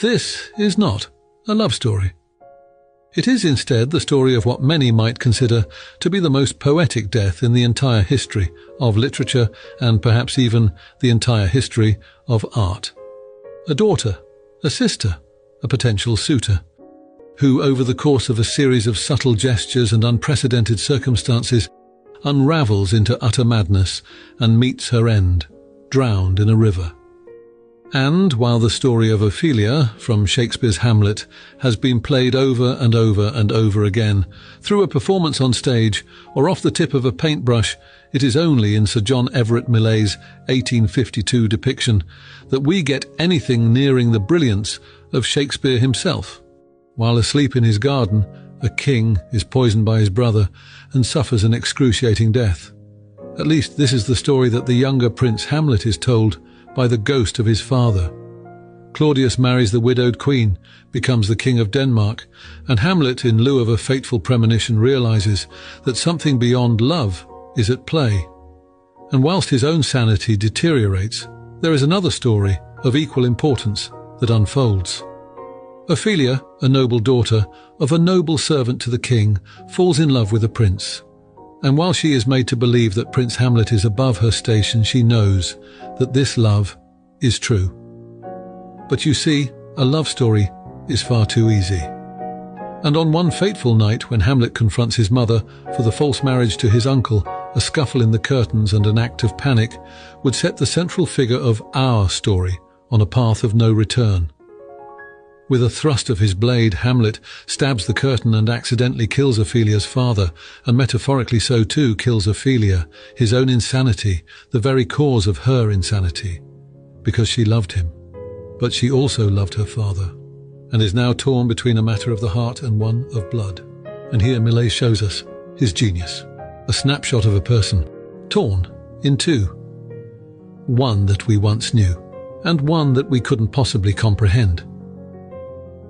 This is not a love story. It is instead the story of what many might consider to be the most poetic death in the entire history of literature and perhaps even the entire history of art. A daughter, a sister, a potential suitor, who over the course of a series of subtle gestures and unprecedented circumstances unravels into utter madness and meets her end, drowned in a river. And while the story of Ophelia from Shakespeare's Hamlet has been played over and over and over again, through a performance on stage or off the tip of a paintbrush, it is only in Sir John Everett Millais' 1852 depiction that we get anything nearing the brilliance of Shakespeare himself. While asleep in his garden, a king is poisoned by his brother and suffers an excruciating death. At least this is the story that the younger Prince Hamlet is told by the ghost of his father. Claudius marries the widowed queen, becomes the king of Denmark, and Hamlet, in lieu of a fateful premonition, realizes that something beyond love is at play. And whilst his own sanity deteriorates, there is another story of equal importance that unfolds. Ophelia, a noble daughter of a noble servant to the king, falls in love with a prince. And while she is made to believe that Prince Hamlet is above her station, she knows that this love is true. But you see, a love story is far too easy. And on one fateful night, when Hamlet confronts his mother for the false marriage to his uncle, a scuffle in the curtains and an act of panic would set the central figure of our story on a path of no return. With a thrust of his blade, Hamlet stabs the curtain and accidentally kills Ophelia's father, and metaphorically so too kills Ophelia, his own insanity, the very cause of her insanity, because she loved him. But she also loved her father, and is now torn between a matter of the heart and one of blood. And here Millais shows us his genius, a snapshot of a person, torn in two. One that we once knew, and one that we couldn't possibly comprehend.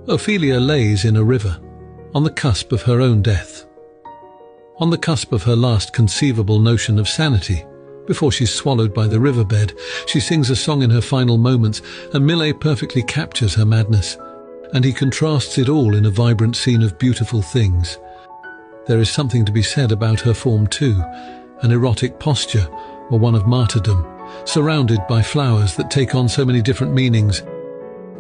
Ophelia lays in a river, on the cusp of her own death. On the cusp of her last conceivable notion of sanity. Before she's swallowed by the riverbed, she sings a song in her final moments, and Millais perfectly captures her madness, and he contrasts it all in a vibrant scene of beautiful things. There is something to be said about her form too, an erotic posture, or one of martyrdom, surrounded by flowers that take on so many different meanings.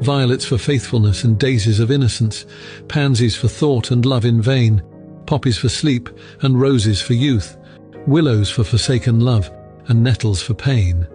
Violets for faithfulness and daisies of innocence, pansies for thought and love in vain, poppies for sleep and roses for youth, willows for forsaken love and nettles for pain.